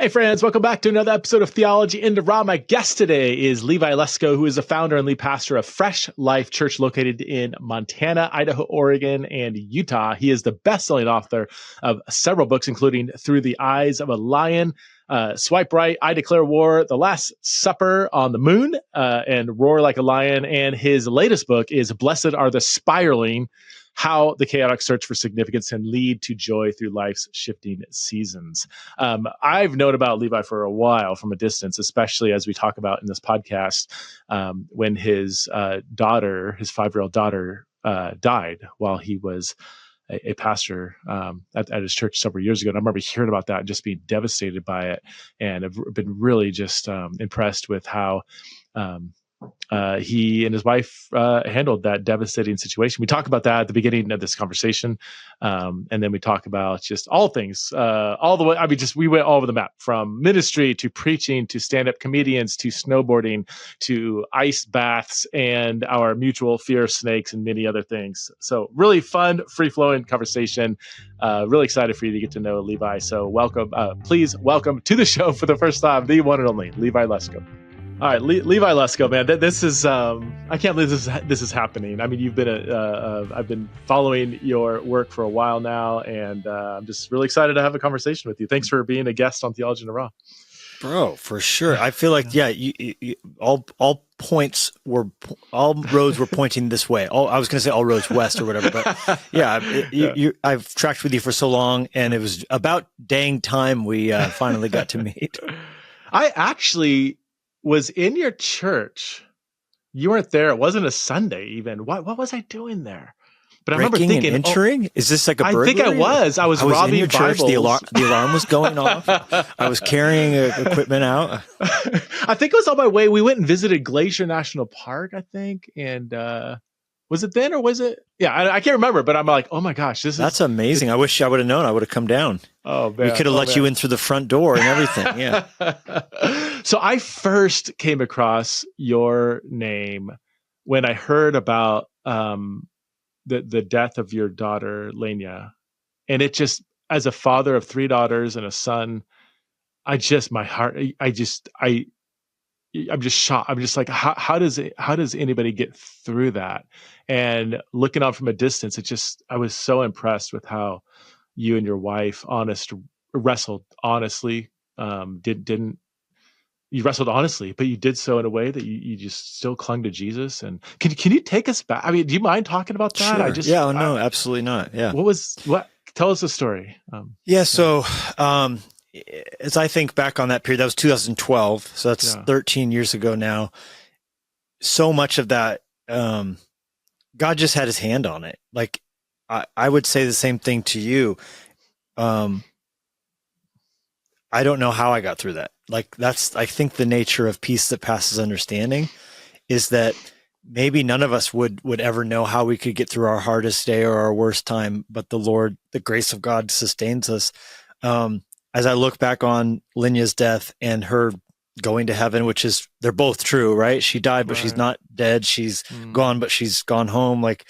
Hey friends, welcome back to another episode of Theology in the Raw. My guest today is Levi Lusko, who is the founder and lead pastor of Fresh Life Church located in Montana, Idaho, Oregon, and Utah. He is the best-selling author of several books, including Through the Eyes of a Lion, Swipe Right, I Declare War, The Last Supper on the Moon, and Roar Like a Lion. And his latest book is Blessed Are the Spiraling, How the Chaotic Search for Significance Can Lead to Joy Through Life's Shifting Seasons. I've known about Levi for a while from a distance, especially as we talk about in this podcast, when his daughter, his 5-year-old daughter, died while he was a pastor at his church several years ago. And I remember hearing about that and just being devastated by it. And I've been really just impressed with how he and his wife handled that devastating situation. We talk about that at the beginning of this conversation. And then we talk about just all things, all the way. I mean, we went all over the map, from ministry to preaching to stand-up comedians to snowboarding to ice baths and our mutual fear of snakes and many other things. So really fun, free-flowing conversation. Really excited for you to get to know Levi. So welcome, please welcome to the show for the first time, the one and only Levi Lusko. All right, Levi Lusko, man, this is, I can't believe this is happening. I mean, you've been, I've been following your work for a while now, and I'm just really excited to have a conversation with you. Thanks for being a guest on Theology in the Raw. Bro, for sure. I feel like, all roads were pointing this way. I was going to say all roads west or whatever, but yeah, I've tracked with you for so long, and it was about dang time we finally got to meet. I actually was in your church. You weren't there. It wasn't a Sunday even. What was I doing there? But I remember thinking, and entering? Is this like a burglary? I think I was. I was robbing in your church. Bibles. The alarm was going off. I was carrying equipment out. I think it was on my way. We went and visited Glacier National Park, I think. And was it then or was it? Yeah, I can't remember. But I'm like, oh my gosh, that's amazing. I wish I would have known. I would have come down. Oh man, we could have let you in through the front door and everything. Yeah. So I first came across your name when I heard about the death of your daughter Lenya, and it just, as a father of 3 daughters and a son, I'm just shocked. I'm just like, how does anybody get through that? And looking on from a distance, I was so impressed with how you and your wife wrestled honestly. You wrestled honestly, but you did so in a way that you just still clung to Jesus. And can you take us back? I mean, do you mind talking about that? Sure. No, absolutely not. Yeah. Tell us the story. So, as I think back on that period, that was 2012. So that's 13 years ago now. So much of that, God just had his hand on it. Like, I would say the same thing to you. I don't know how I got through that. Like, I think the nature of peace that passes understanding is that maybe none of us would ever know how we could get through our hardest day or our worst time, but the Lord, the grace of God sustains us. As I look back on Lenya's death and her going to heaven, which is, they're both true, right? She died, but she's not dead. She's gone, but she's gone home. Like,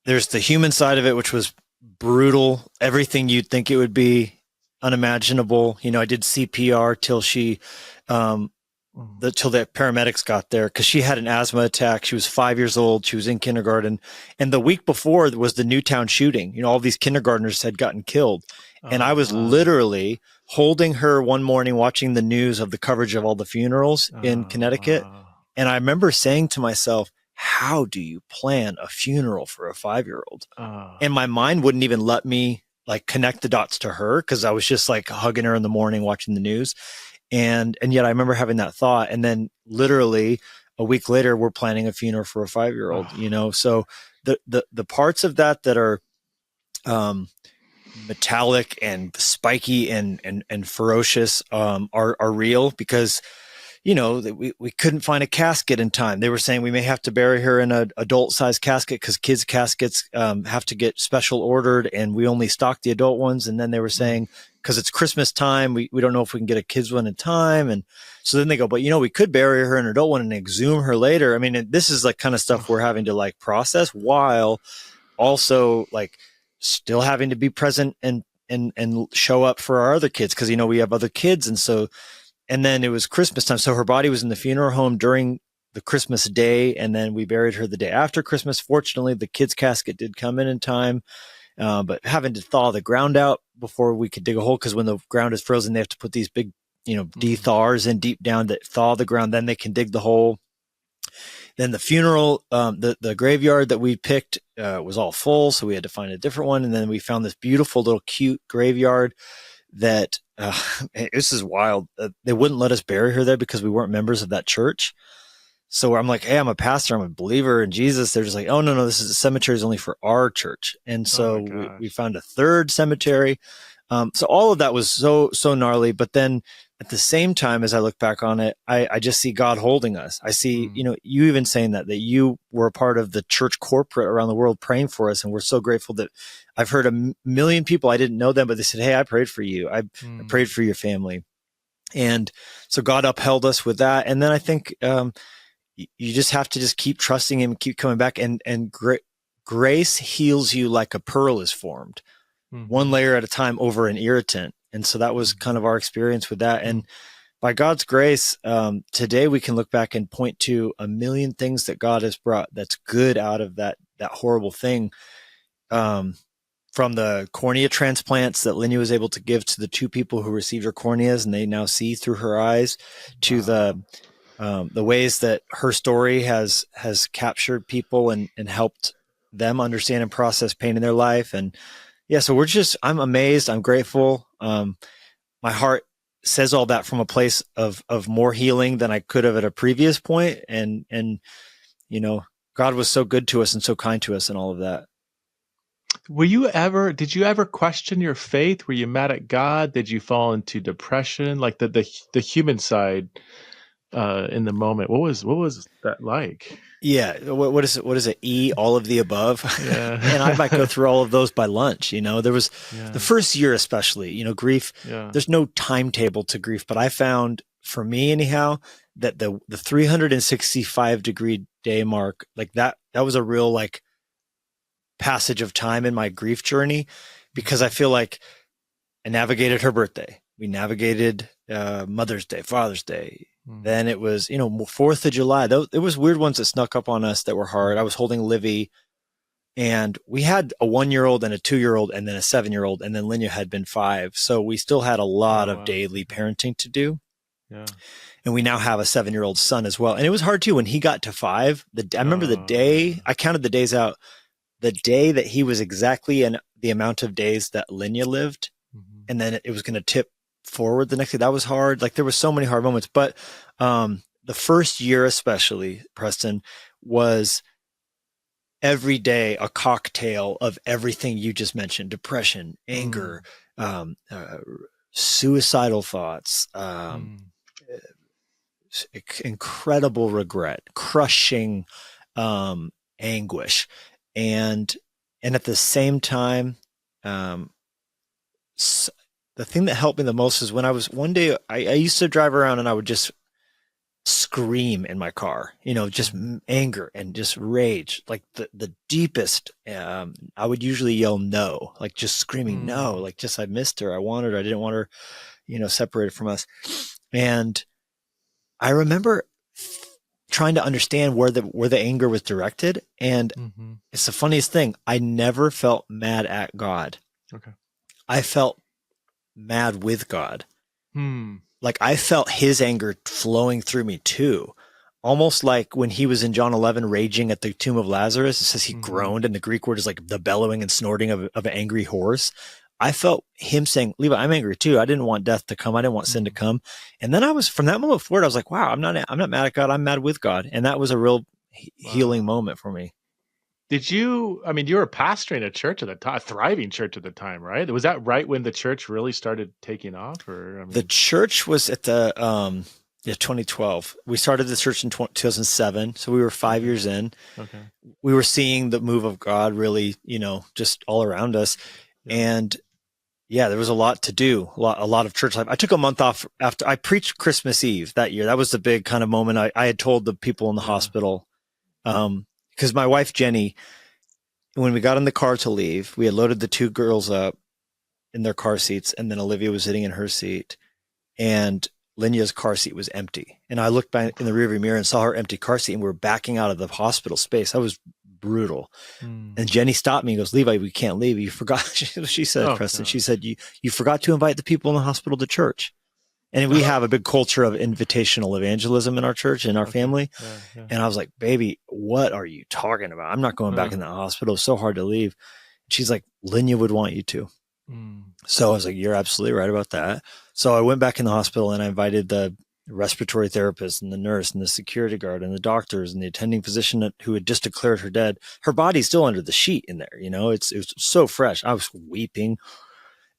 there's the human side of it, which was brutal. Everything you'd think it would be, unimaginable. I did CPR till till the paramedics got there, because she had an asthma attack. She was 5 years old. She was in kindergarten. And the week before was the Newtown shooting. All these kindergartners had gotten killed. And I was literally holding her one morning, watching the news of the coverage of all the funerals in Connecticut. And I remember saying to myself, how do you plan a funeral for a 5-year-old? And my mind wouldn't even let me connect the dots to her, because I was just hugging her in the morning, watching the news. And yet I remember having that thought. And then literally a week later, we're planning a funeral for a 5-year-old, So the parts of that are metallic and spiky and ferocious are real, because we couldn't find a casket in time. They were saying we may have to bury her in an adult-sized casket, because kids' caskets have to get special ordered, and we only stock the adult ones. And then they were saying, because it's Christmas time, we don't know if we can get a kids one in time. And so then they go, but we could bury her in an adult one and exhume her later. I mean, this is kind of stuff we're having to process, while also still having to be present and and show up for our other kids. Cause we have other kids. And then it was Christmas time. So her body was in the funeral home during the Christmas day. And then we buried her the day after Christmas. Fortunately, the kid's casket did come in time. But having to thaw the ground out before we could dig a hole. Cause when the ground is frozen, they have to put these big, de-thawers in deep down that thaw the ground. Then they can dig the hole. Then the funeral, the graveyard that we picked was all full, so we had to find a different one. And then we found this beautiful little cute graveyard that this is wild. They wouldn't let us bury her there because we weren't members of that church. So I'm like, hey, I'm a pastor, I'm a believer in Jesus. They're just like, oh, no, this is a cemetery is only for our church. And so we found a third cemetery. So all of that was so gnarly. But then at the same time, as I look back on it, I just see God holding us. I see, you even saying that you were a part of the church corporate around the world praying for us. And we're so grateful that I've heard a million people, I didn't know them, but they said, hey, I prayed for you. I prayed for your family. And so God upheld us with that. And then I think you just have to just keep trusting him, keep coming back, and grace heals you like a pearl is formed. One layer at a time over an irritant. And so that was kind of our experience with that. And by God's grace, today we can look back and point to a million things that God has brought that's good out of that horrible thing. From the cornea transplants that Lenya was able to give to the 2 people who received her corneas and they now see through her eyes, to the ways that her story has captured people and helped them understand and process pain in their life. And yeah, so I'm amazed. I'm grateful. My heart says all that from a place of more healing than I could have at a previous point. And God was so good to us and so kind to us and all of that. Did you ever question your faith? Were you mad at God? Did you fall into depression? Like the human side, in the moment, what was that like? Yeah. What is it? All of the above. Yeah. And I might go through all of those by lunch. There was the first year, especially, grief. Yeah. There's no timetable to grief, but I found, for me anyhow, that the 365-degree day mark, like that was a real passage of time in my grief journey, because I feel like I navigated her birthday. We navigated Mother's Day, Father's Day. Then it was, 4th of July. It was weird ones that snuck up on us that were hard. I was holding Livy, and we had a 1-year-old and a 2-year-old and then a 7-year-old, and then Lenya had been 5. So we still had a lot of daily parenting to do. Yeah. And we now have a 7-year-old son as well. And it was hard too when he got to 5. I remember the day, I counted the days out, the day that he was exactly in the amount of days that Lenya lived. And then it was going to tip forward the next day. That was hard. There were so many hard moments, but the first year especially, Preston, was every day a cocktail of everything you just mentioned: depression, anger, suicidal thoughts, incredible regret, crushing anguish, and at the same time, the thing that helped me the most is when one day I used to drive around and I would just scream in my car, just anger and just rage, like the deepest. I would usually yell no, just screaming no, just I missed her, I wanted her, I didn't want her, separated from us. And I remember trying to understand where the anger was directed. And it's the funniest thing. I never felt mad at God. Okay. I felt mad with God. I felt his anger flowing through me too. Almost like when he was in John 11 raging at the tomb of Lazarus, it says he groaned, and the Greek word is like the bellowing and snorting of an angry horse. I felt him saying, Levi, I'm angry too. I didn't want death to come. I didn't want sin to come. And then from that moment forward, I was like, wow, I'm not mad at God. I'm mad with God. And that was a real healing moment for me. You were pastoring a church at the time, a thriving church at the time, right? Was that right when the church really started taking off? The church was at the 2012. We started the church in 2007, so we were 5 years in. Okay. We were seeing the move of God really, just all around us. Yeah. And yeah, there was a lot to do, a lot of church life. I took a month off after I preached Christmas Eve that year. That was the big kind of moment. I had told the people in the hospital, because my wife, Jennie, when we got in the car to leave, we had loaded the 2 girls up, in their car seats, and then Alivia was sitting in her seat, and Lenya's car seat was empty. And I looked back in the rearview mirror and saw her empty car seat, and we were backing out of the hospital space. That was brutal. And Jennie stopped me and goes, "Levi, we can't leave. You forgot." She said, Preston, she said, you forgot to invite the people in the hospital to church. And we have a big culture of invitational evangelism in our church, in our family. And I was like, "Baby, what are you talking about? I'm not going back in that hospital. It's so hard to leave." She's like, "Lenya would want you to." So I was like, "You're absolutely right about that." So I went back in the hospital and I invited the respiratory therapist and the nurse and the security guard and the doctors and the attending physician who had just declared her dead. Her body's still under the sheet in there. It was so fresh. I was weeping.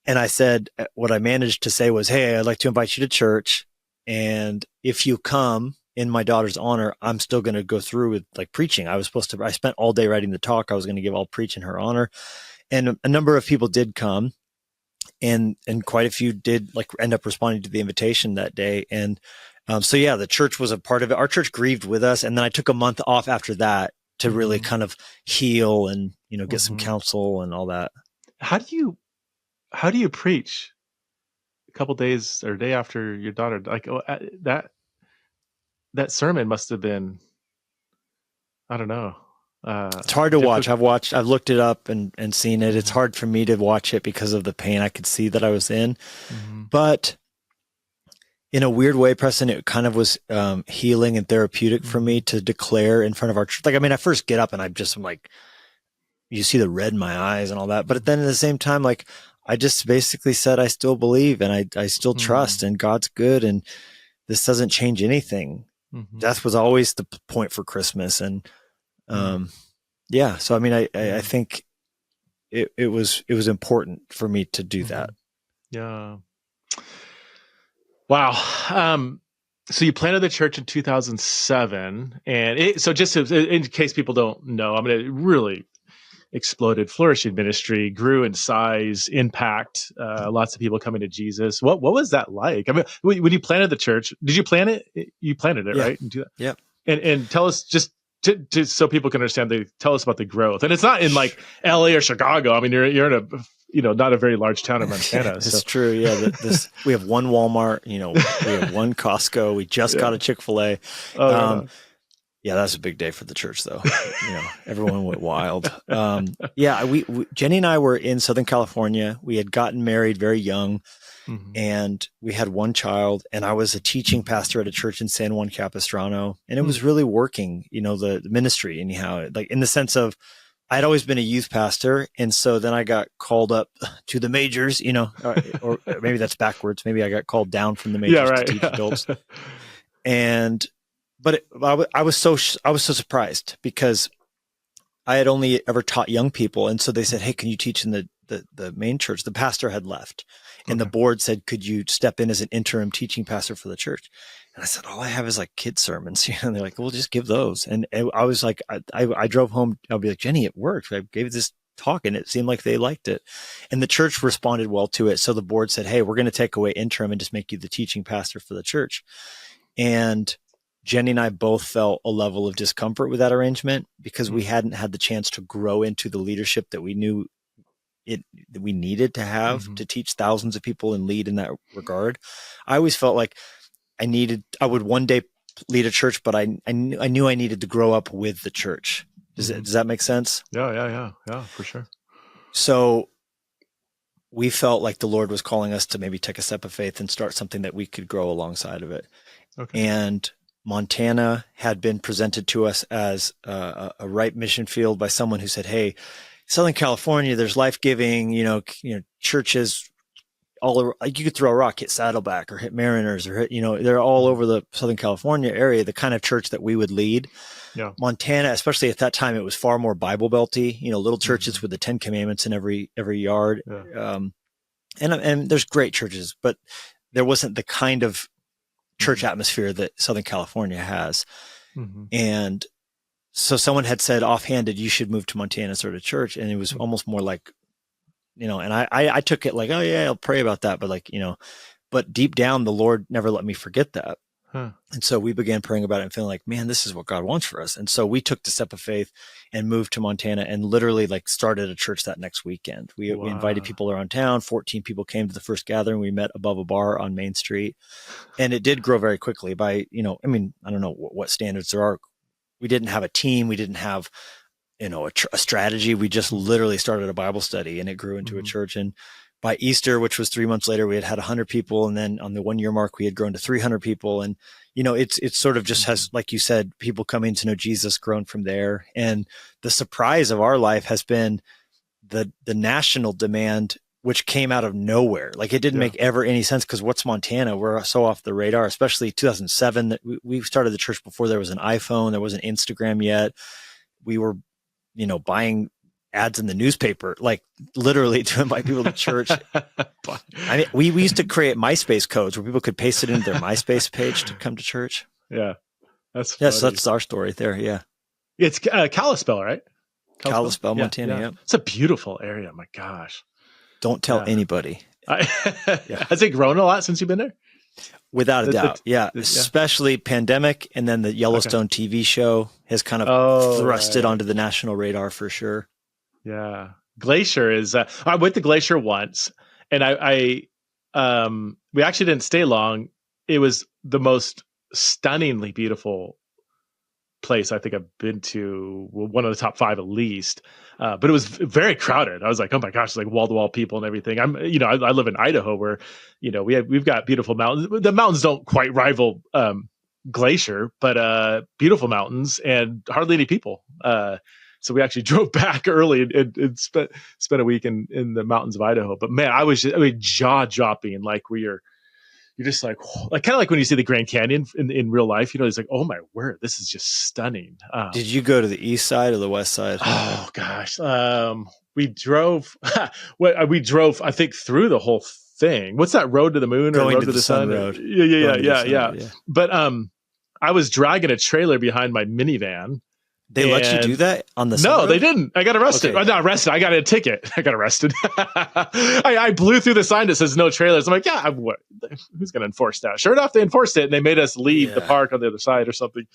And I said, what I managed to say was, "Hey, I'd like to invite you to church. And if you come in my daughter's honor, I'm still going to go through with like preaching." I spent all day writing the talk. I was going to give all preach in her honor. And a number of people did come, and quite a few did like end up responding to the invitation that day. And so, yeah, the church was a part of it. Our church grieved with us. And then I took a month off after that to really kind of heal and, get some counsel and all that. How do you preach a couple days or a day after your daughter, like that sermon must have been, I don't know. It's hard to watch. I've looked it up and seen it. It's hard for me to watch it because of the pain I could see that I was in. But in a weird way, Preston, it kind of was healing and therapeutic for me to declare in front of our church. Like, I mean, I first get up and I'm like, you see the red in my eyes and all that. But then at the same time, like, I just basically said, I still believe and I still trust and God's good and this doesn't change anything. Death was always the point for Christmas. And yeah, so I mean, I think it was important for me to do that. Yeah. Wow. So you planted the church in 2007, and so just in case people don't know, I mean, it really exploded, flourishing ministry, grew in size, impact, lots of people coming to Jesus. What was that like? I mean, when you planted the church, did you plant it? You planted it, right? Yeah. And tell us just so people can understand, tell us about the growth. And it's not in like LA or Chicago. I mean, you're in a, not a very large town in Montana. It's true. Yeah. We have one Walmart, we have one Costco. We just got a Chick-fil-A. Yeah, that's a big day for the church, though. Everyone went wild. We Jennie and I were in Southern California. We had gotten married very young, and we had one child. And I was a teaching pastor at a church in San Juan Capistrano, and it was really working. The ministry, anyhow, like in the sense of I had always been a youth pastor, and so then I got called up to the majors. Or maybe that's backwards. Maybe I got called down from the majors to teach adults, But I was so surprised because I had only ever taught young people. And so they said, "Hey, can you teach in the main church?" The pastor had left and the board said, "Could you step in as an interim teaching pastor for the church?" And I said, "All I have is like kids sermons." And they're like, "Well, just give those." And I was like, I drove home. I'll be like, "Jennie, it worked. I gave this talk and it seemed like they liked it." And the church responded well to it. So the board said, "Hey, we're going to take away interim and just make you the teaching pastor for the church." And Jennie and I both felt a level of discomfort with that arrangement because we hadn't had the chance to grow into the leadership that we knew that we needed to have to teach thousands of people and lead in that regard. I always felt like I would one day lead a church, but I knew I needed to grow up with the church. Does that make sense? Yeah, for sure. So we felt like the Lord was calling us to maybe take a step of faith and start something that we could grow alongside of it. Okay. And Montana had been presented to us as a ripe mission field by someone who said, "Hey, Southern California, there's life-giving, churches all over. Like you could throw a rock, hit Saddleback or hit Mariners or hit, they're all over the Southern California area, the kind of church that we would lead." Yeah. Montana, especially at that time, it was far more Bible belty, little churches with the 10 Commandments in every yard. Yeah. And there's great churches, but there wasn't the kind of church atmosphere that Southern California has. And so someone had said offhanded, "You should move to Montana and start a church." And it was almost more like, and I took it like, "Oh yeah, I'll pray about that." But like, but deep down, the Lord never let me forget that. Huh. And so we began praying about it and feeling like, man, this is what God wants for us. And so we took the step of faith and moved to Montana and literally like started a church that next weekend. We invited people around town. 14 people came to the first gathering. We met above a bar on Main Street, and it did grow very quickly by, I don't know what standards there are. We didn't have a team. We didn't have, a strategy. We just literally started a Bible study, and it grew into a church. And by Easter, which was 3 months later, we had 100 people. And then on the 1 year mark, we had grown to 300 people. And, it's sort of just has, like you said, people coming to know Jesus, grown from there. And the surprise of our life has been the national demand, which came out of nowhere. Like it didn't make ever any sense, because what's Montana? We're so off the radar, especially 2007. That we started the church before there was an iPhone, there wasn't Instagram yet. We were, buying ads in the newspaper, like literally to invite people to church. I mean, we used to create MySpace codes where people could paste it into their MySpace page to come to church. Yeah, that's funny. Yes, that's our story there. Yeah, it's Kalispell, right? Kalispell, Montana. Yeah, it's a beautiful area. My gosh, don't tell anybody. Has it grown a lot since you've been there? Without a doubt. Especially pandemic. And then the Yellowstone TV show has kind of thrusted onto the national radar for sure. Yeah. Glacier is, I went to Glacier once, and we actually didn't stay long. It was the most stunningly beautiful place I think I've been to, one of the top 5 at least. But it was very crowded. I was like, oh my gosh, it's like wall to wall people and everything. I live in Idaho where, we've got beautiful mountains. The mountains don't quite rival Glacier, but beautiful mountains and hardly any people. So we actually drove back early and spent a week in the mountains of Idaho. But man, jaw dropping, like you're just like kind of like when you see the Grand Canyon in real life, it's like, oh my word, this is just stunning. Did you go to the east side or the west side? Oh gosh. We drove, I think, through the whole thing. What's that, road to the moon or road to the sun? Road. Yeah. But I was dragging a trailer behind my minivan. They let you do that on the No, they didn't. I got arrested. Okay. Not arrested. I got a ticket. I got arrested. I blew through the sign that says no trailers. I'm like, who's going to enforce that? Sure enough, they enforced it, and they made us leave the park on the other side or something.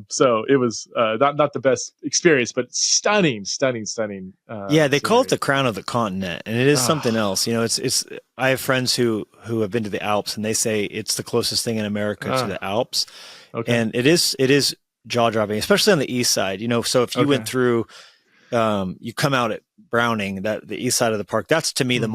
So it was not the best experience, but stunning. They call it the crown of the continent, and it is something else. It's. I have friends who have been to the Alps, and they say it's the closest thing in America to the Alps, and it is jaw-dropping, especially on the east side. So if you went through, you come out at Browning, that the east side of the park, that's to me the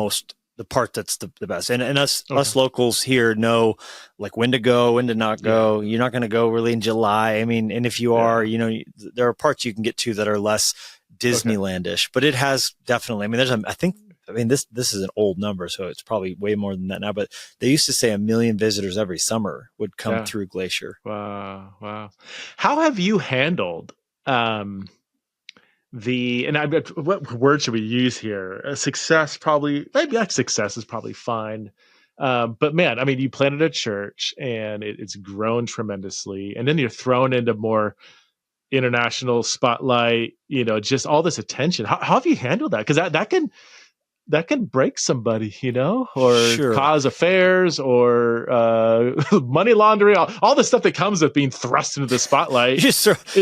part that's the best. And us locals here know like when to go, when to not go. You're not going to go really in July. I mean, and if you are, there are parts you can get to that are less Disneylandish, but it has definitely, this is an old number, so it's probably way more than that now, but they used to say 1 million visitors every summer would come through Glacier. Wow. How have you handled what word should we use here? Success, probably, maybe success is probably fine. But man, you planted a church and it's grown tremendously. And then you're thrown into more international spotlight, just all this attention. How have you handled that? Because that can break somebody, or cause affairs or money laundering, all the stuff that comes with being thrust into the spotlight. You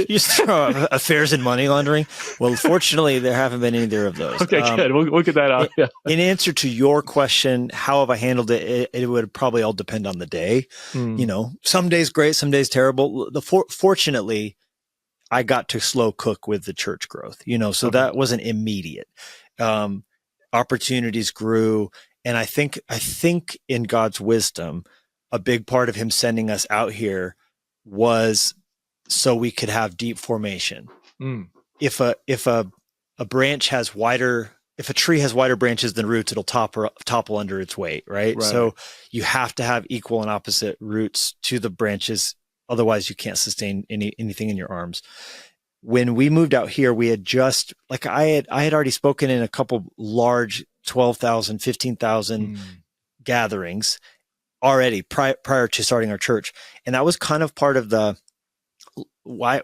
just throw affairs and money laundering. Well, fortunately, there haven't been either of those. Okay, good. We'll get that out. Yeah. In answer to your question, how have I handled it? It would probably all depend on the day. Some days great, some days terrible. Fortunately, I got to slow cook with the church growth, so that wasn't immediate. Opportunities grew. And I think in God's wisdom, a big part of him sending us out here was so we could have deep formation. If a branch has if a tree has wider branches than roots, it'll topple under its weight. Right. So you have to have equal and opposite roots to the branches. Otherwise you can't sustain anything in your arms. When we moved out here, we had just I had already spoken in a couple large 12,000, 15,000 gatherings already prior to starting our church. And that was kind of part of why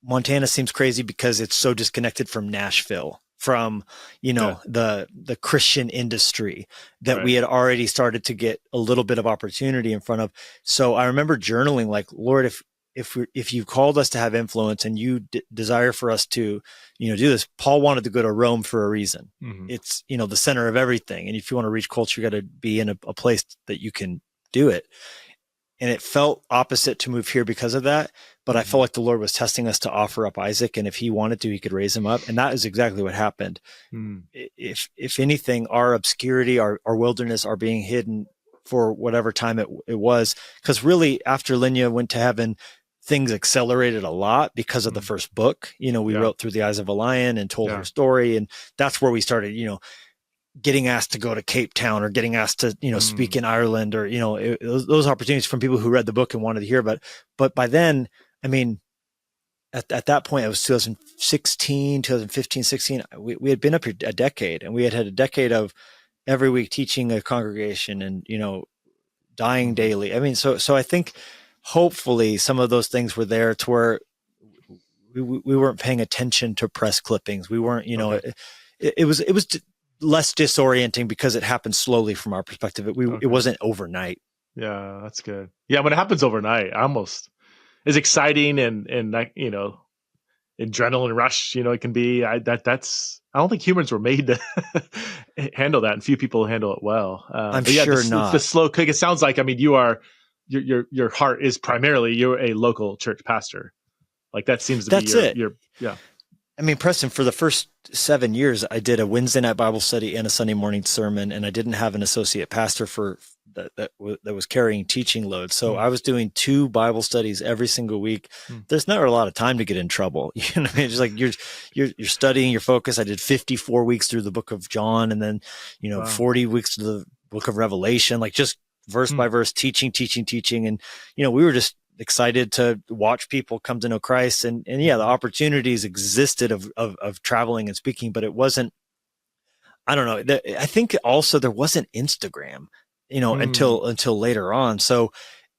Montana seems crazy, because it's so disconnected from Nashville from, the Christian industry that we had already started to get a little bit of opportunity in front of. So I remember journaling like, Lord, if you called us to have influence and you desire for us to, do this. Paul wanted to go to Rome for a reason. Mm-hmm. It's, the center of everything. And if you want to reach culture, you got to be in a place that you can do it. And it felt opposite to move here because of that. But I felt like the Lord was testing us to offer up Isaac. And if he wanted to, he could raise him up. And that is exactly what happened. Mm. If anything, our obscurity, our wilderness are being hidden for whatever time it was. Because really, after Lenya went to heaven, things accelerated a lot because of the first book. We wrote Through the Eyes of a Lion and told her story. And that's where we started, getting asked to go to Cape Town or getting asked to, speak in Ireland or, those opportunities from people who read the book and wanted to hear about it. But by then, I mean, at that point, it was 2016, 2015, 16. We had been up here a decade, and we had a decade of every week teaching a congregation and, dying daily. I mean, so I think hopefully some of those things were there to where we weren't paying attention to press clippings. We weren't, it was less disorienting because it happened slowly from our perspective. It wasn't overnight. Yeah, that's good. Yeah, when it happens overnight, almost as exciting and adrenaline rush, it can be. I don't think humans were made to handle that, and few people handle it well. I'm sure not. The slow kick. It sounds like, I mean, your heart is primarily you're a local church pastor. Like that seems to be yeah. I mean, Preston, for the first 7 years, I did a Wednesday night Bible study and a Sunday morning sermon, and I didn't have an associate pastor that was carrying teaching load. So I was doing 2 Bible studies every single week. There's never a lot of time to get in trouble. It's like you're studying your focus. I did 54 weeks through the book of John, and then 40 weeks through the book of Revelation, like just verse by verse, teaching. And we were just excited to watch people come to know Christ. And the opportunities existed of traveling and speaking, but it wasn't, I don't know. I think also there wasn't Instagram, until later on. So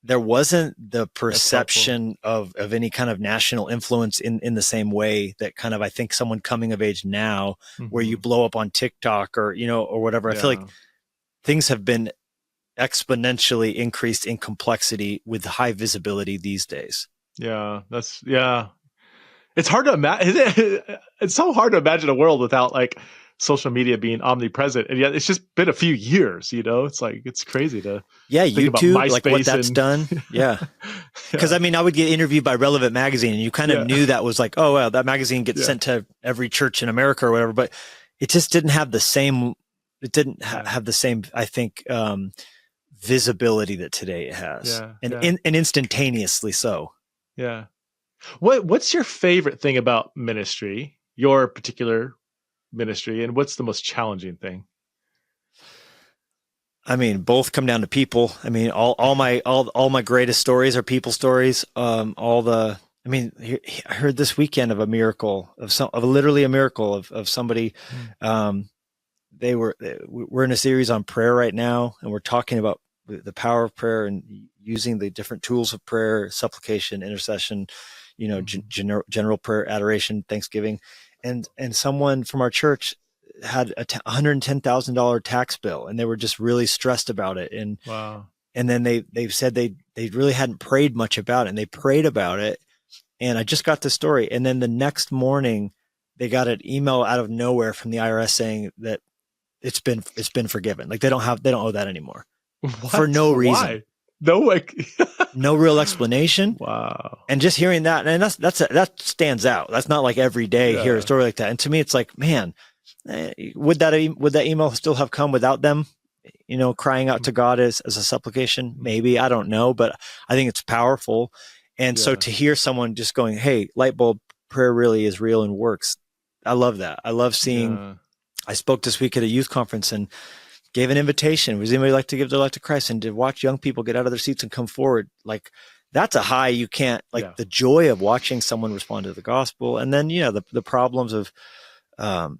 there wasn't the perception of any kind of national influence in the same way that kind of, I think someone coming of age now where you blow up on TikTok or, or whatever. I feel like things have been exponentially increased in complexity with high visibility these days. Yeah, it's hard to imagine. It's so hard to imagine a world without like social media being omnipresent, and yet it's just been a few years. It's like it's crazy to think YouTube, about MySpace like what that's done. Yeah, because I mean, I would get interviewed by Relevant Magazine, and you kind of knew that was like, oh well, that magazine gets sent to every church in America or whatever, but it just didn't have the same. It didn't have the same, I think, visibility that today it has, and instantaneously so. Yeah. What's your favorite thing about ministry, your particular ministry, and what's the most challenging thing? I mean, both come down to people. I mean, all my greatest stories are people stories. I heard this weekend of a miracle of literally a miracle of somebody. We're in a series on prayer right now, and we're talking about the power of prayer and using the different tools of prayer, supplication, intercession, general prayer, adoration, thanksgiving. And someone from our church had a $110,000 tax bill, and they were just really stressed about it. And wow. And then they said they really hadn't prayed much about it, and they prayed about it. And I just got the story. And then the next morning they got an email out of nowhere from the IRS saying that it's been forgiven. Like they don't owe that anymore. What? For no reason. Why? No, no real explanation. Wow. And just hearing that, and that stands out. That's not like every day hear a story like that. And to me, it's like, man, would that email still have come without them, crying out to God as a supplication? Maybe, I don't know, but I think it's powerful. And so to hear someone just going, hey, light bulb, prayer really is real and works. I love that. I love seeing, I spoke this week at a youth conference and gave an invitation. Would anybody like to give their life to Christ? And to watch young people get out of their seats and come forward, like that's a high you can't, the joy of watching someone respond to the gospel. And then, the problems of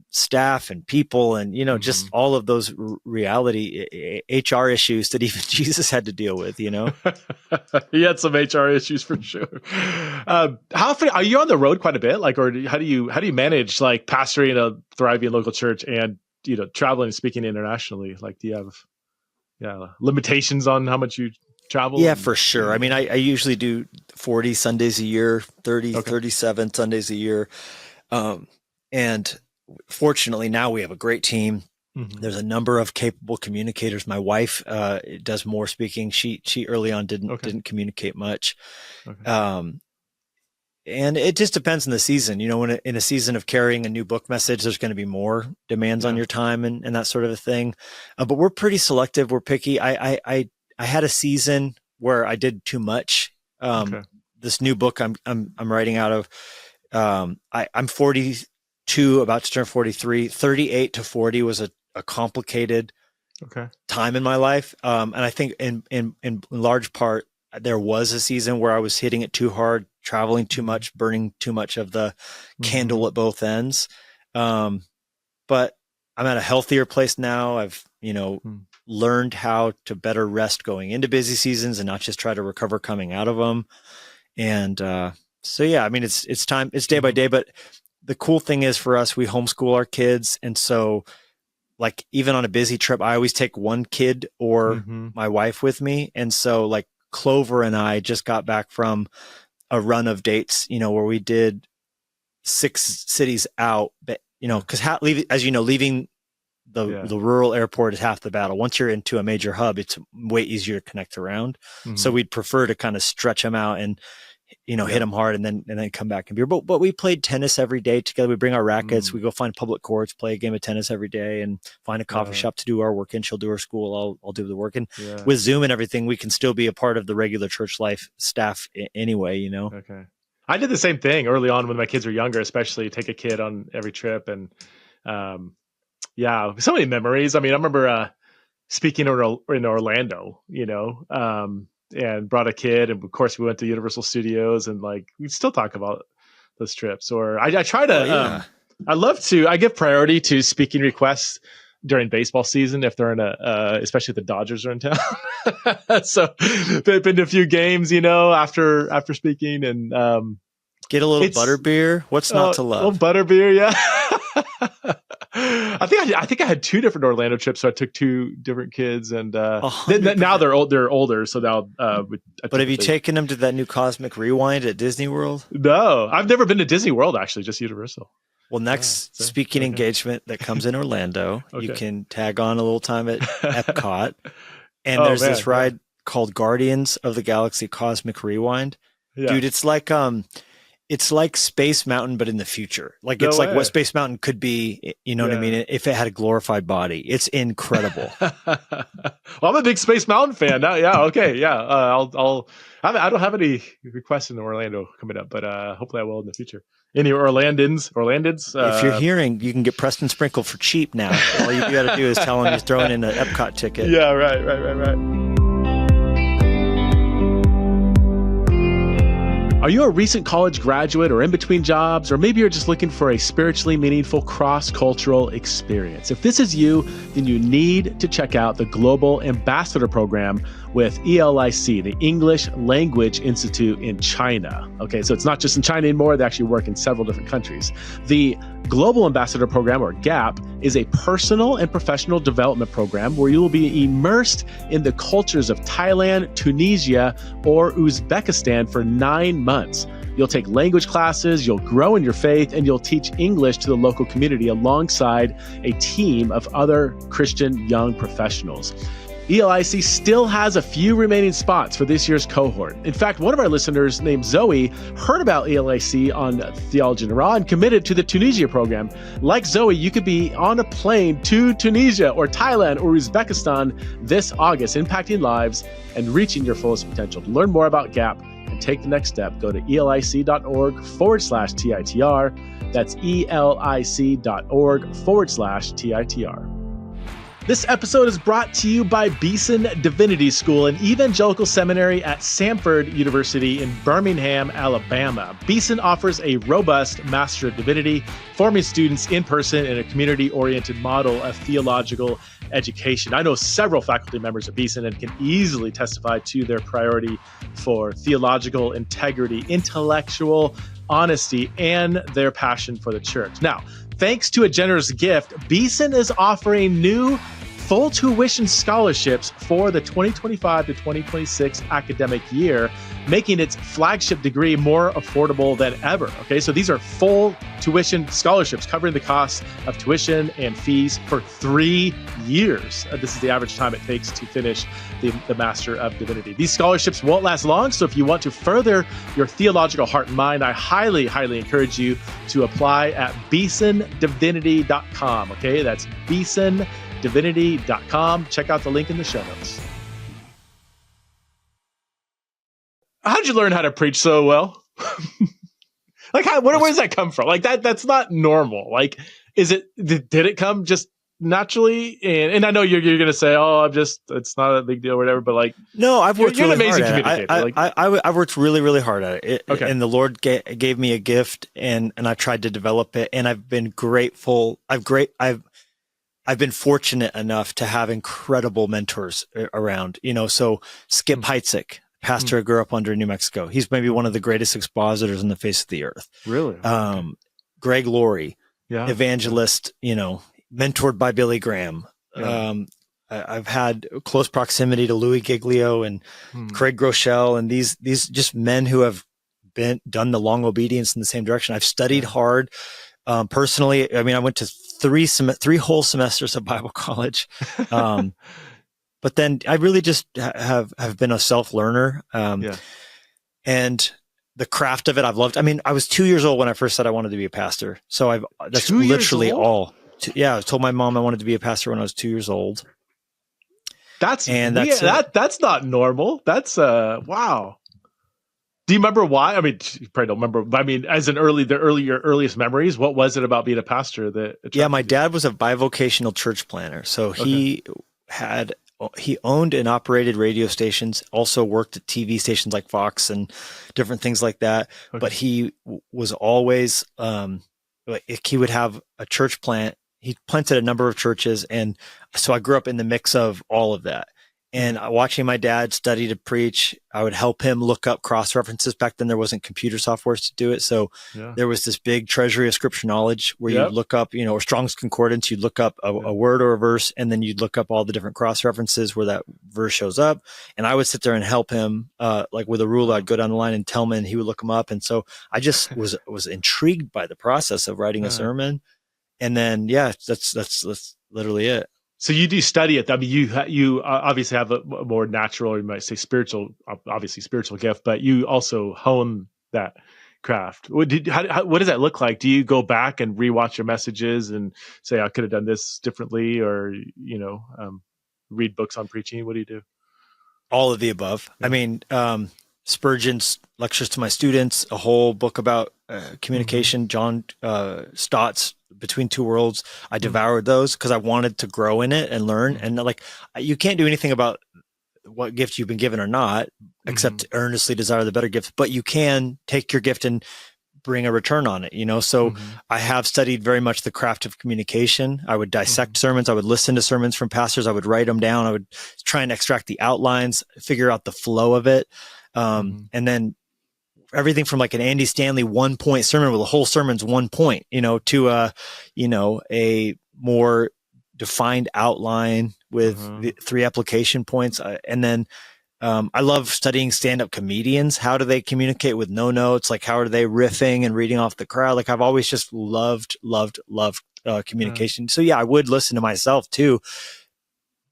staff and people and, just all of those reality HR issues that even Jesus had to deal with, He had some HR issues for sure. How often are you on the road quite a bit? Like, or how do you manage like pastoring a thriving local church and, traveling and speaking internationally? Like, do you have limitations on how much you travel? Yeah, for sure. I mean, I usually do 40 Sundays a year, 37 Sundays a year. And fortunately now we have a great team. Mm-hmm. There's a number of capable communicators. My wife does more speaking. She early on didn't communicate much. Okay. And it just depends on the season. When in a season of carrying a new book message, there's going to be more demands on your time and that sort of a thing. But we're pretty selective. We're picky. I had a season where I did too much. This new book I'm writing out of, I'm 42, about to turn 43. 38 to 40 was a complicated time in my life. And I think in large part, there was a season where I was hitting it too hard, traveling too much, burning too much of the candle at both ends. But I'm at a healthier place now. I've, learned how to better rest going into busy seasons and not just try to recover coming out of them. And so, yeah, I mean, it's time, it's day by day. But the cool thing is for us, we homeschool our kids. And so, like, even on a busy trip, I always take one kid or my wife with me. And so, like, Clover and I just got back from a run of dates, where we did 6 cities out, but, because leaving the rural airport is half the battle. Once you're into a major hub, it's way easier to connect around. So we'd prefer to kind of stretch them out and, hit them hard and then come back and be. But we played tennis every day together. We bring our rackets. We go find public courts, play a game of tennis every day, and find a coffee shop to do our work in. She'll do her school. I'll do the work. And with Zoom and everything, we can still be a part of the regular church life staff anyway, Okay. I did the same thing early on when my kids were younger, especially take a kid on every trip. And so many memories. I mean, I remember speaking in Orlando, and brought a kid, and of course we went to Universal Studios, and like we still talk about those trips. Or I try to, I give priority to speaking requests during baseball season if they're in especially if the Dodgers are in town. So they've been to a few games, after speaking, and get a little butterbeer. What's not to love? A little butterbeer, yeah. I think I had 2 different Orlando trips, so I took 2 different kids, and now they're older. So now, but have you taken them to that new Cosmic Rewind at Disney World? No, I've never been to Disney World, actually, just Universal. Well, next speaking engagement that comes in Orlando, you can tag on a little time at Epcot, and there's this ride called Guardians of the Galaxy Cosmic Rewind. Yeah. Dude, it's like Space Mountain, but in the future. Like, it's like what Space Mountain could be, what I mean? If it had a glorified body. It's incredible. Well, I'm a big Space Mountain fan now. Yeah. Okay. Yeah. I don't have any requests in Orlando coming up, but hopefully I will in the future. Any Orlandans? If you're hearing, you can get Preston Sprinkle for cheap now. All you got to do is tell him he's throwing in an Epcot ticket. Yeah. Right. Are you a recent college graduate or in between jobs, or maybe you're just looking for a spiritually meaningful cross-cultural experience? If this is you, then you need to check out the Global Ambassador Program with ELIC, the English Language Institute in China. Okay, so it's not just in China anymore. They actually work in several different countries. The Global Ambassador Program, or GAP, is a personal and professional development program where you will be immersed in the cultures of Thailand, Tunisia, or Uzbekistan for 9 months. You'll take language classes, you'll grow in your faith, and you'll teach English to the local community alongside a team of other Christian young professionals. ELIC still has a few remaining spots for this year's cohort. In fact, one of our listeners named Zoe heard about ELIC on Theology in Raw and committed to the Tunisia program. Like Zoe, you could be on a plane to Tunisia or Thailand or Uzbekistan this August, impacting lives and reaching your fullest potential. To learn more about GAP and take the next step, go to elic.org/TITR. That's elic.org/TITR. This episode is brought to you by Beeson Divinity School, an evangelical seminary at Samford University in Birmingham, Alabama. Beeson offers a robust Master of Divinity, forming students in person in a community-oriented model of theological education. I know several faculty members of Beeson and can easily testify to their priority for theological integrity, intellectual honesty, and their passion for the church. Now, thanks to a generous gift, Beeson is offering new full tuition scholarships for the 2025 to 2026 academic year, making its flagship degree more affordable than ever. Okay, so these are full tuition scholarships covering the costs of tuition and fees for 3 years. This is the average time it takes to finish the Master of Divinity. These scholarships won't last long, so if you want to further your theological heart and mind, I highly, highly encourage you to apply at beesondivinity.com. Okay, that's beesondivinity.com. Check out the link in the show notes. How did you learn how to preach so well? Like, where does that come from? Like, that's not normal. Like, did it come just naturally? And I know you're going to say, oh, it's not a big deal or whatever, but like, no, I've worked you're really an amazing hard at communicator. it. I've worked really, really hard at it. Okay. And the Lord gave me a gift, and I tried to develop it, and I've been grateful. I've been fortunate enough to have incredible mentors around, so Skip Heitzig, pastor I grew up under in New Mexico. He's maybe one of the greatest expositors on the face of the earth. Really? Greg Laurie, yeah. Evangelist, mentored by Billy Graham. Yeah. I've had close proximity to Louis Giglio and Craig Groeschel, and these just men who have done the long obedience in the same direction. I've studied hard. Personally, I mean, I went to three whole semesters of Bible college. But then I really just have been a self-learner. And the craft of it, I've loved. I mean, I was 2 years old when I first said I wanted to be a pastor. So that's literally all. I told my mom I wanted to be a pastor when I was 2 years old. That's not normal. That's wow. Do you remember why? I mean, you probably don't remember, but I mean, as your earliest memories, what was it about being a pastor that attracted you? My dad was a bivocational church planner. So he owned and operated radio stations, also worked at TV stations like Fox and different things like that. Okay. But he was always, he would have a church plant. He planted a number of churches. And so I grew up in the mix of all of that. And watching my dad study to preach, I would help him look up cross references. Back then, there wasn't computer softwares to do it. So there was this big treasury of scripture knowledge where you'd look up, or Strong's Concordance, you'd look up a word or a verse, and then you'd look up all the different cross references where that verse shows up. And I would sit there and help him, like with a ruler, I'd go down the line and tell him, and he would look them up. And so I just was intrigued by the process of writing a sermon. And then, that's literally it. So you do study it. I mean, you obviously have a more natural, or you might say spiritual gift, but you also hone that craft. What does that look like? Do you go back and rewatch your messages and say, I could have done this differently, or, read books on preaching? What do you do? All of the above. Yeah. I mean, Spurgeon's lectures to my students, a whole book about communication, John Stott's Between Two Worlds. I devoured those because I wanted to grow in it and learn. And like, you can't do anything about what gift you've been given or not, except earnestly desire the better gift, but you can take your gift and bring a return on it, So I have studied very much the craft of communication. I would dissect sermons. I would listen to sermons from pastors. I would write them down. I would try and extract the outlines, figure out the flow of it. And then everything from like an Andy Stanley 1 point sermon, where the whole sermon's 1 point, to a more defined outline with the 3 application points. And then I love studying stand-up comedians. How do they communicate with no notes? Like, how are they riffing and reading off the crowd? Like, I've always just loved communication. So I would listen to myself too.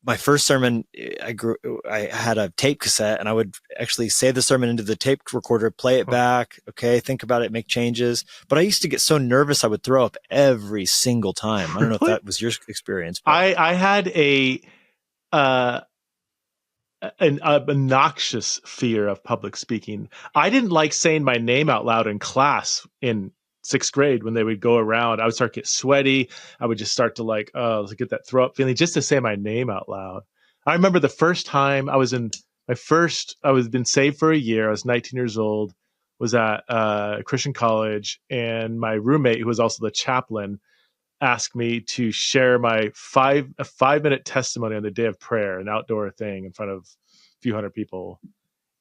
My first sermon, I had a tape cassette, and I would actually save the sermon into the tape recorder, play it back. Okay. Think about it, make changes. But I used to get so nervous, I would throw up every single time. I don't know if that was your experience. But I had an obnoxious fear of public speaking. I didn't like saying my name out loud in class in sixth grade when they would go around, I would start to get sweaty. I would just start to like, get that throw up feeling just to say my name out loud. I remember the first time I was been saved for a year. I was 19 years old, was at a Christian college, and my roommate, who was also the chaplain, asked me to share a 5-minute testimony on the day of prayer, an outdoor thing in front of a few hundred people.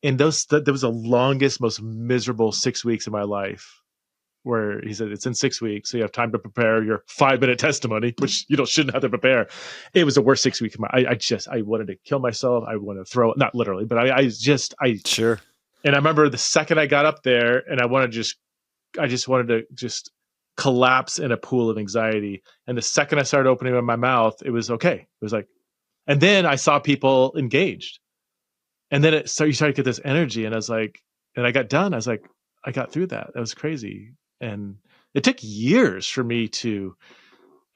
And that was the longest, most miserable 6 weeks of my life, where he said, it's in 6 weeks, so you have time to prepare your 5-minute testimony, which shouldn't have to prepare. It was the worst 6 weeks of my, I wanted to kill myself. I wanted to throw, not literally, but Sure. And I remember the second I got up there, and I just wanted to just collapse in a pool of anxiety. And the second I started opening my mouth, it was okay. It was like, and then I saw people engaged, and then you started to get this energy, and I was like, and I got done. I was like, I got through that. That was crazy. And it took years for me to,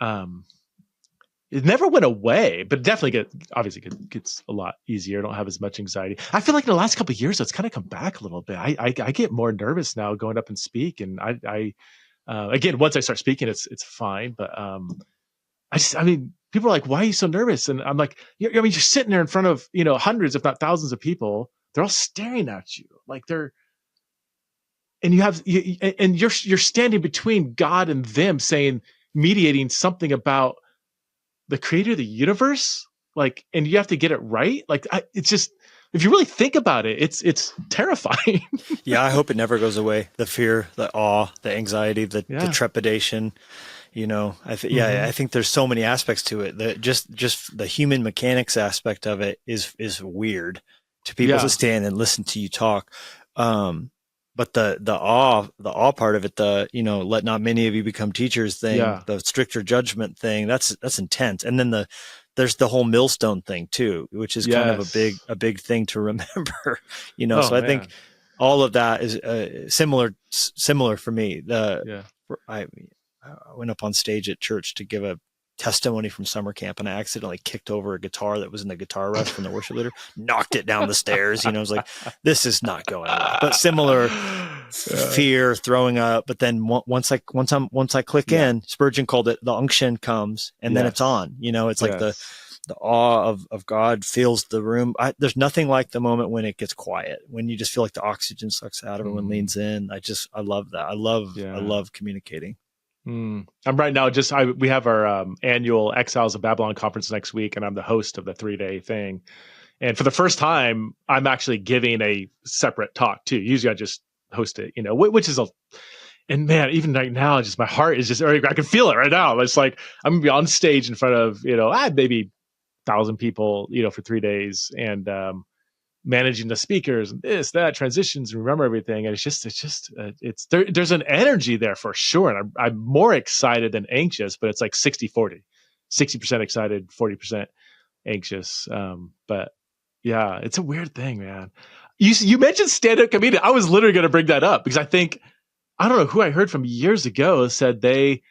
it never went away, but it definitely gets a lot easier. I don't have as much anxiety. I feel like in the last couple of years, it's kind of come back a little bit. I get more nervous now going up and speak. And again, once I start speaking, it's fine. But people are like, why are you so nervous? And I'm like, you're sitting there in front of, hundreds, if not thousands of people. They're all staring at you like and you're standing between God and them, mediating something about the creator of the universe. Like, and you have to get it right. Like, it's just, if you really think about it, it's terrifying. Yeah. I hope it never goes away. The fear, the awe, the anxiety, the trepidation, I think there's so many aspects to it that just the human mechanics aspect of it is weird to people to stand and listen to you talk. But the awe part of it, let not many of you become teachers thing, the stricter judgment thing, that's intense. And then there's the whole millstone thing too, which is kind of a big thing to remember, so I think all of that is similar for me. I went up on stage at church to give a testimony from summer camp, and I accidentally kicked over a guitar that was in the guitar rest from the worship leader, knocked it down the stairs. I was like, this is not going well. But similar fear, throwing up. But then once I click in, Spurgeon called it the unction comes, and then it's on. It's like the awe of God fills the room. There's nothing like the moment when it gets quiet, when you just feel like the oxygen sucks out, everyone leans in. I love that. I love communicating. I'm right now. We have our annual Exiles of Babylon conference next week, and I'm the host of the 3-day thing. And for the first time, I'm actually giving a separate talk too. Usually, I just host it, which is and man, even right now, just my heart is just, I can feel it right now. It's like I'm gonna be on stage in front of maybe 1,000 people, for 3 days, and managing the speakers and this, that, transitions, and remember everything. And it's there's an energy there for sure. And I'm more excited than anxious, but it's like 60-40, 60% excited, 40% anxious. But yeah, it's a weird thing, man. You mentioned stand-up comedian. I was literally going to bring that up because I don't know who I heard from years ago said they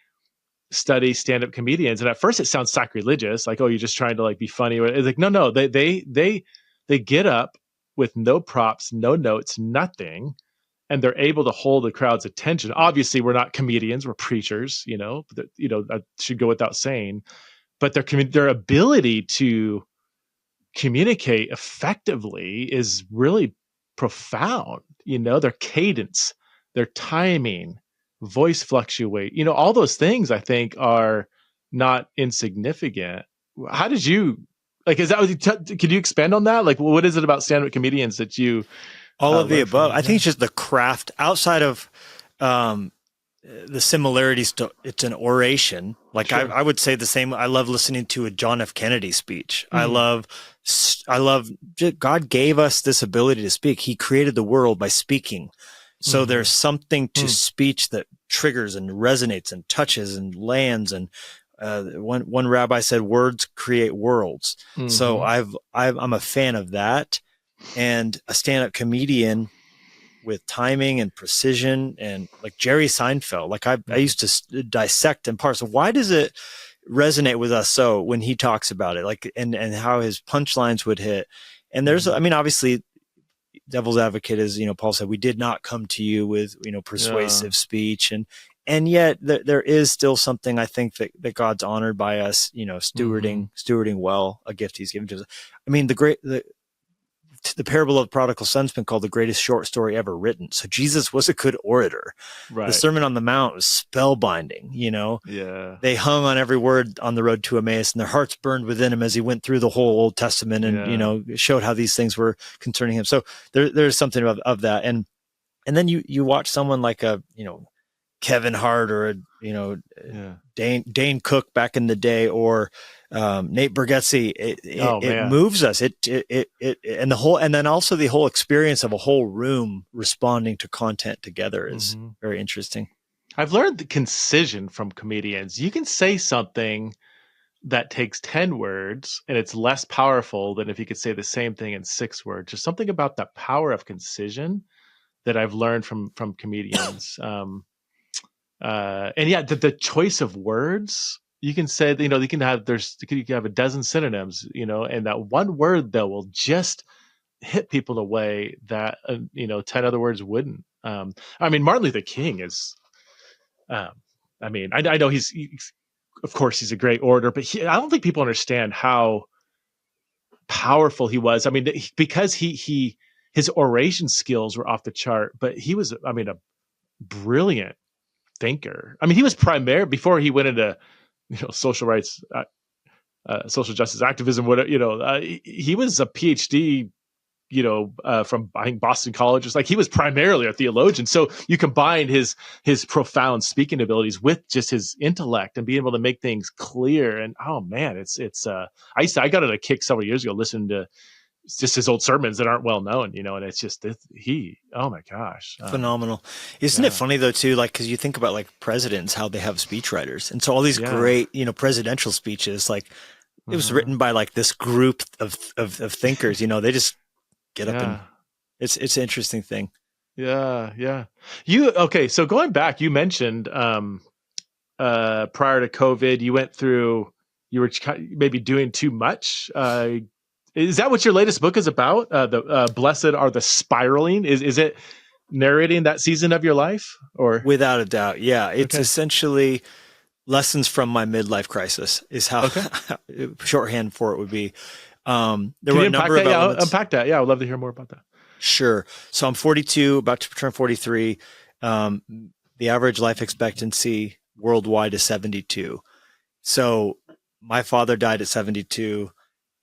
study stand-up comedians. And at first it sounds sacrilegious. Like, oh, you're just trying to like be funny. It's like, no, they get up with no props, no notes, nothing, and they're able to hold the crowd's attention. Obviously, we're not comedians; we're preachers. That should go without saying. But their ability to communicate effectively is really profound. Their cadence, their timing, voice fluctuate. All those things I think are not insignificant. How did you? Like, is that, can you expand on that? Like, what is it about stand-up comedians that you? All of the above. I think it's just the craft outside of the similarities to it's an oration. Like sure. I would say the same. I love listening to a John F. Kennedy speech. Mm-hmm. I love God gave us this ability to speak. He created the world by speaking. So there's something to speech that triggers and resonates and touches and lands. And one rabbi said, "Words create worlds." Mm-hmm. So I'm a fan of that, and a stand-up comedian with timing and precision, and like Jerry Seinfeld. Like I used to dissect and parse. Why does it resonate with us so when he talks about it? Like and how his punchlines would hit. And there's, I mean, obviously, devil's advocate is, Paul said, we did not come to you with, persuasive speech, and And yet there is still something I think that God's honored by us, stewarding well a gift he's given to us. I mean, the parable of the prodigal son's been called the greatest short story ever written. So Jesus was a good orator. Right. The Sermon on the Mount was spellbinding, Yeah. They hung on every word on the road to Emmaus, and their hearts burned within him as he went through the whole Old Testament and, showed how these things were concerning him. So there's something of that. And then you watch someone like Kevin Hart or Dane Cook back in the day, or Nate Bargatze. It moves us. It and then also the whole experience of a whole room responding to content together is very interesting. I've learned the concision from comedians. You can say something that takes 10 words and it's less powerful than if you could say the same thing in 6 words. There's something about the power of concision that I've learned from comedians. The choice of words, you can say, you can have a dozen synonyms, and that one word though will just hit people in a way that 10 other words wouldn't. Martin Luther King is, I know he's of course he's a great orator, but I don't think people understand how powerful he was. Because his oration skills were off the chart, but he was, a brilliant thinker. He was before he went into, social rights, social justice activism, whatever, he was a PhD, from I think Boston College. It's like he was primarily a theologian. So you combine his profound speaking abilities with just his intellect and being able to make things clear. And oh man, I got it a kick several years ago listening to just his old sermons that aren't well known, and it's just oh my gosh. Phenomenal. Isn't it funny though too, like, cause you think about like presidents, how they have speechwriters. And so all these great, presidential speeches, like it was written by like this group of thinkers, they just get up and it's an interesting thing. Yeah. Yeah. So going back, you mentioned, prior to COVID, you were maybe doing too much. Is that what your latest book is about? The Blessed Are the Spiraling? Is it narrating that season of your life? Or without a doubt, yeah. It's essentially lessons from my midlife crisis is how shorthand for it would be. There were a number of elements. Unpack that. Yeah, I would love to hear more about that. Sure. So I'm 42, about to turn 43. The average life expectancy worldwide is 72. So my father died at 72.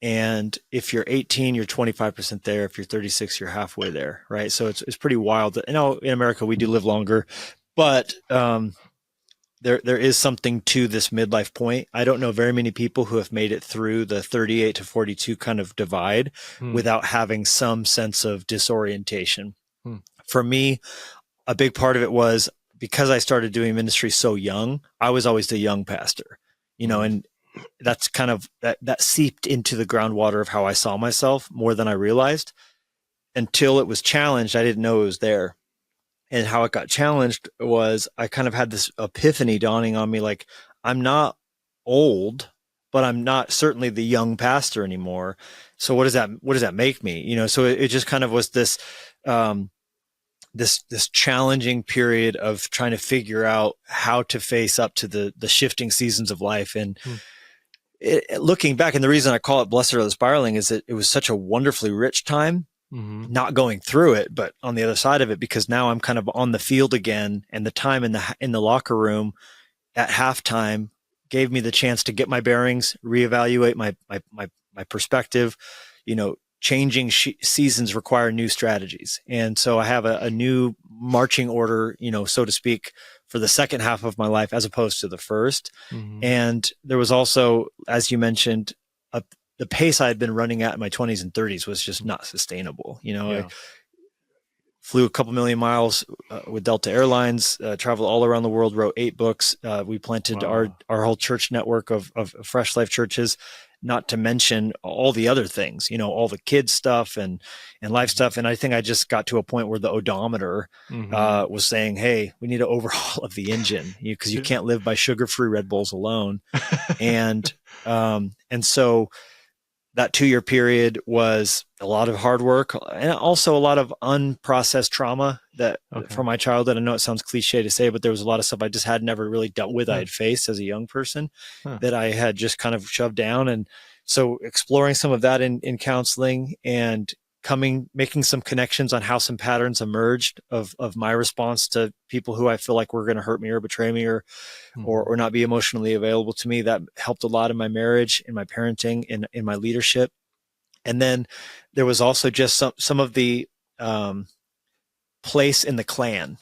And if you're 18, you're 25% there. If you're 36, you're halfway there, right? So it's pretty wild. In America, we do live longer, but there is something to this midlife point. I don't know very many people who have made it through the 38 to 42 kind of divide without having some sense of disorientation. For me, a big part of it was because I started doing ministry so young, I was always the young pastor, and that's kind of that seeped into the groundwater of how I saw myself more than I realized. Until it was challenged, I didn't know it was there. And how it got challenged was I kind of had this epiphany dawning on me, like, I'm not old, but I'm not certainly the young pastor anymore. So what does that make me? So it just kind of was this, this challenging period of trying to figure out how to face up to the shifting seasons of life. And looking back, and the reason I call it Blessed Are the Spiraling is that it was such a wonderfully rich time. Not going through it, but on the other side of it, because now I'm kind of on the field again, and the time in the locker room at halftime gave me the chance to get my bearings, reevaluate my perspective. Changing seasons require new strategies, and so I have a new marching order, so to speak, for the second half of my life as opposed to the first. And there was also, as you mentioned, the pace I had been running at in my 20s and 30s was just not sustainable. I flew a couple million miles with Delta Airlines, traveled all around the world, wrote 8 books. We planted our whole church network of Fresh Life churches, not to mention all the other things, all the kids stuff and life stuff. And I think I just got to a point where the odometer was saying, hey, we need to overhaul of the engine, because you can't live by sugar-free Red Bulls alone. And so that 2-year period was a lot of hard work and also a lot of unprocessed trauma that from my childhood. I know it sounds cliche to say, but there was a lot of stuff I just had never really dealt with. I had faced as a young person that I had just kind of shoved down. And so exploring some of that in counseling and making some connections on how some patterns emerged of my response to people who I feel like were going to hurt me or betray me or not be emotionally available to me. That helped a lot in my marriage, in my parenting, in my leadership. And then there was also just some of the place in the clan,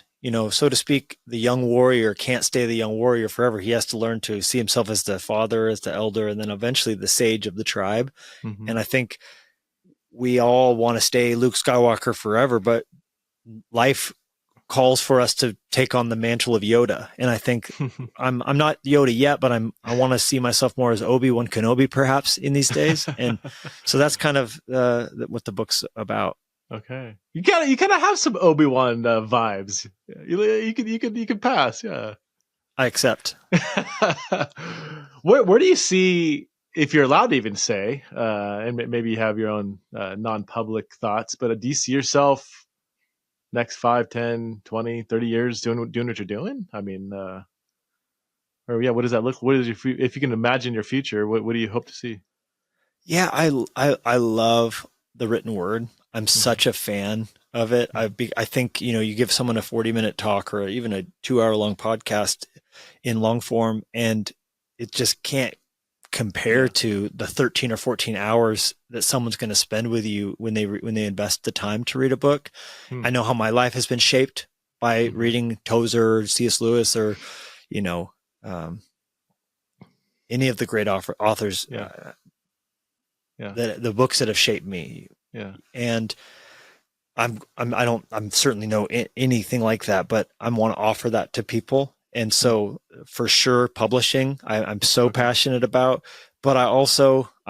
so to speak. The young warrior can't stay the young warrior forever. He has to learn to see himself as the father, as the elder, and then eventually the sage of the tribe. And I think we all want to stay Luke Skywalker forever, but life calls for us to take on the mantle of Yoda. And I think I'm not Yoda yet, but I want to see myself more as Obi-Wan Kenobi perhaps in these days. And so that's kind of what the book's about. Okay. You gotta have some Obi-Wan vibes. You can pass. Yeah. I accept. Where do you see, if you're allowed to even say, and maybe you have your own non-public thoughts, but do you see yourself next 5, 10, 20, 30 years doing what you're doing? I mean, what does that look? What is if you can imagine your future, what do you hope to see? Yeah, I love the written word. I'm such a fan of it. I think, you give someone a 40-minute talk or even a 2-hour-long podcast in long form, and it just can't compare to the 13 or 14 hours that someone's going to spend with you when they invest the time to read a book. I know how my life has been shaped by reading Tozer, or C.S. Lewis, or any of the great authors. The books that have shaped me. And I'm certainly know anything like that, but I want to offer that to people. And so for sure, publishing, I'm so passionate about, but I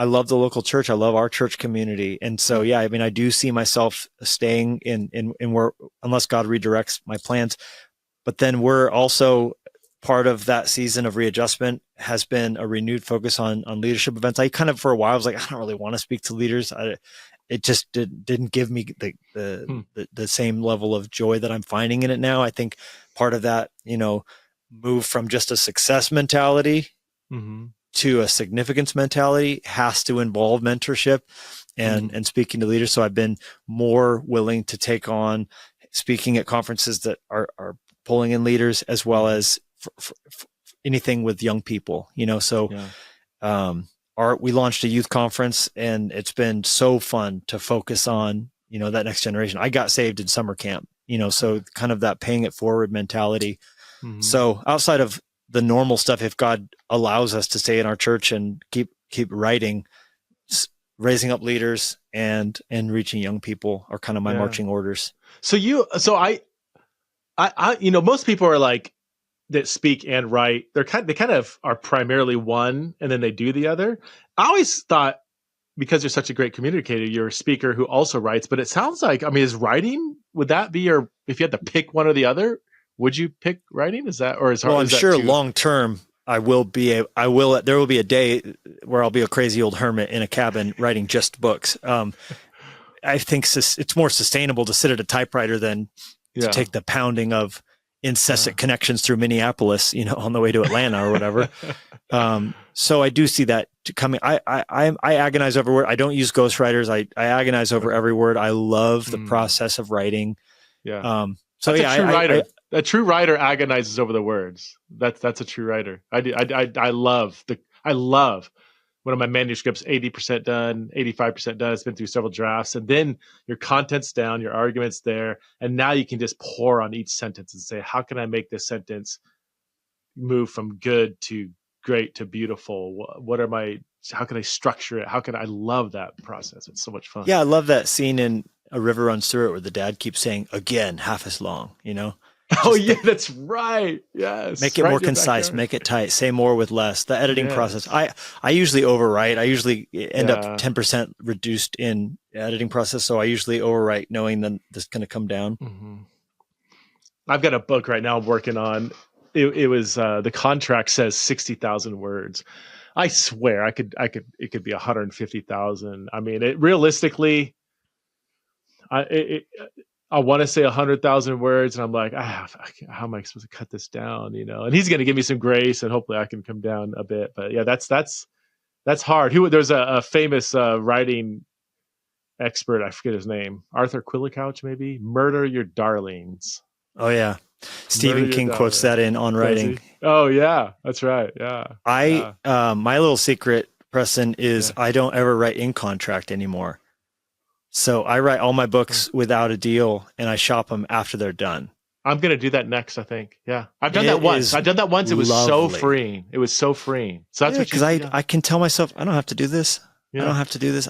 love the local church. I love our church community. And so, I do see myself staying in where, unless God redirects my plans, but then we're also part of that season of readjustment has been a renewed focus on leadership events. I kind of, for a while, I was like, I don't really want to speak to leaders. It just didn't give me the same level of joy that I'm finding in it now. I think part of that, move from just a success mentality to a significance mentality has to involve mentorship and speaking to leaders. So I've been more willing to take on speaking at conferences that are pulling in leaders, as well as for anything with young people, so we launched a youth conference, and it's been so fun to focus on, that next generation. I got saved in summer camp, so kind of that paying it forward mentality. So outside of the normal stuff, if God allows us to stay in our church and keep writing, raising up leaders and reaching young people are kind of my marching orders. So I most people are like, that speak and write, they kind of are primarily one, and then they do the other. I always thought, because you're such a great communicator, you're a speaker who also writes. But it sounds like, is writing, would that be if you had to pick one or the other, would you pick writing? Is that, or is I'm sure long term there will be a day where I'll be a crazy old hermit in a cabin writing just books. I think it's more sustainable to sit at a typewriter than to take the pounding of incessant connections through Minneapolis, on the way to Atlanta or whatever. So I do see that coming. I agonize over word. I don't use ghostwriters. I agonize over every word. I love the process of writing. So that's a true writer. A true writer agonizes over the words. That's a true writer. I love one of my manuscripts, 80% done, 85% done. It's been through several drafts, and then your content's down, your argument's there, and now you can just pour on each sentence and say, how can I make this sentence move from good to great to beautiful? How can I structure it? I love that process. It's so much fun. Yeah, I love that scene in A River Runs Through It where the dad keeps saying, again, half as long, That's right. Yes. Make it more concise, make it tight, say more with less. The editing process. I usually overwrite. I usually end up 10% reduced in editing process. So I usually overwrite knowing that this is going to come down. I've got a book right now I'm working on. It was, the contract says 60,000 words. I swear it could be 150,000. I mean, realistically, I want to say 100,000 words, and I'm like, how am I supposed to cut this down? And he's going to give me some grace, and hopefully I can come down a bit. But yeah, that's hard. There's a famous writing expert, I forget his name, Arthur Quillicouch, maybe. Murder your darlings. Oh yeah, Stephen King quotes that in On Writing. Oh yeah, that's right. Yeah, my little secret, Preston, is I don't ever write in contract anymore. So I write all my books without a deal, and I shop them after they're done. I'm going to do that next, I think. Yeah. I've done that once. It was so freeing. So that's what because I can tell myself, I don't have to do this. Yeah. I don't have to do this.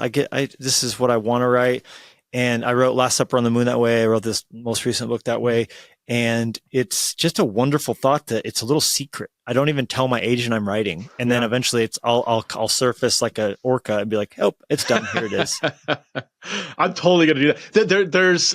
This is what I want to write. And I wrote Last Supper on the Moon that way. I wrote this most recent book that way. And it's just a wonderful thought that it's a little secret. I don't even tell my agent I'm writing. And then eventually I'll surface like a orca and be like, oh, it's done. Here it is. I'm totally going to do that. There's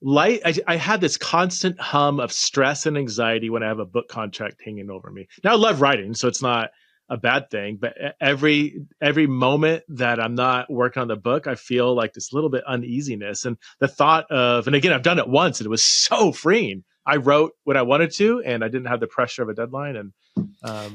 light. I had this constant hum of stress and anxiety when I have a book contract hanging over me. Now I love writing, so it's not a bad thing, but every moment that I'm not working on the book, I feel like this little bit uneasiness, and the thought of, and again, I've done it once and it was so freeing. I wrote what I wanted to, and I didn't have the pressure of a deadline. And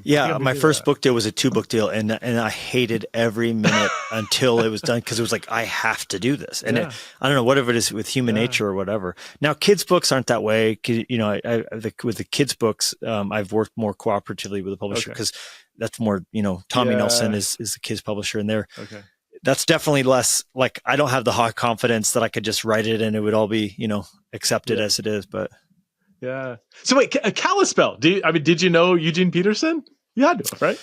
my first book deal was a 2-book deal, and I hated every minute until it was done, because it was like, I have to do this. And I don't know, whatever it is with human nature or whatever. Now, kids' books aren't that way. With the kids' books, I've worked more cooperatively with the publisher, because that's more, Tommy Nelson is the kids' publisher, and that's definitely less, like, I don't have the high confidence that I could just write it and it would all be, accepted as it is, but. Yeah. So wait, Kalispell. Did you know Eugene Peterson? You had to, right?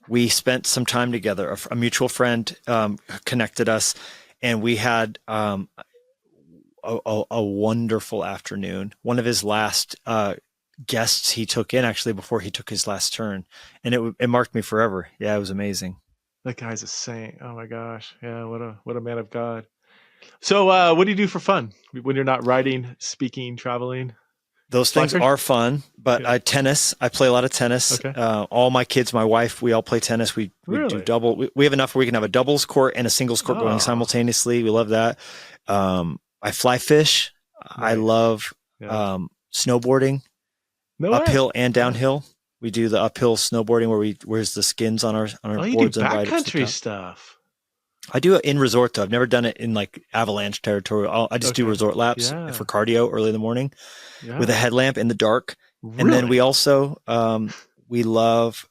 We spent some time together. A mutual friend connected us, and we had a wonderful afternoon. One of his last guests he took in, actually, before he took his last turn, and it marked me forever. Yeah, it was amazing. That guy's a saint. Oh my gosh. Yeah, what a man of God. So what do you do for fun when you're not writing, speaking, traveling? Those things are fun, but tennis. I play a lot of tennis. Okay. All my kids, my wife, we all play tennis. We do double. We have enough where we can have a doubles court and a singles court going simultaneously. We love that. I fly fish. Nice. I love snowboarding, uphill and downhill. We do the uphill snowboarding where where's the skins on our boards and ride backcountry stuff. I do it in resort though. I've never done it in like avalanche territory. I just do resort laps for cardio early in the morning with a headlamp in the dark. Really? And then we also, we love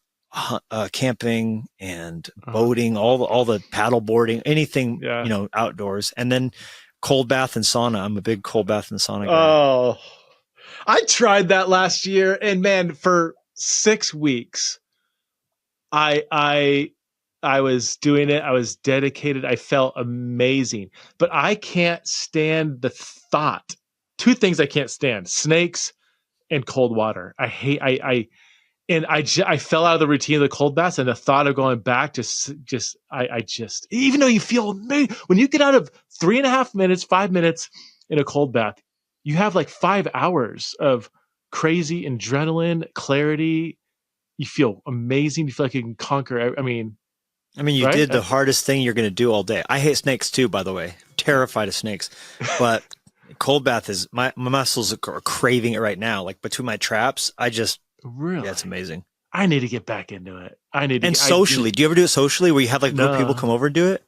camping and boating, all the paddle boarding, anything, outdoors. And then cold bath and sauna. I'm a big cold bath and sauna guy. Oh, I tried that last year, and man, for 6 weeks, I was doing it. I was dedicated. I felt amazing, but I can't stand the thought. 2 things I can't stand: snakes and cold water. I fell out of the routine of the cold baths, and the thought of going back even though you feel amazing, when you get out of 3.5 minutes, 5 minutes in a cold bath, you have like 5 hours of crazy adrenaline, clarity. You feel amazing. You feel like you can conquer. You right? did the hardest thing you're going to do all day. I hate snakes too, by the way. I'm terrified of snakes. But cold bath is, my muscles are craving it right now. Like between my traps, really? Yeah, it's amazing. I need to get back into it. Socially. Do you ever do it socially where you have like group people come over and do it?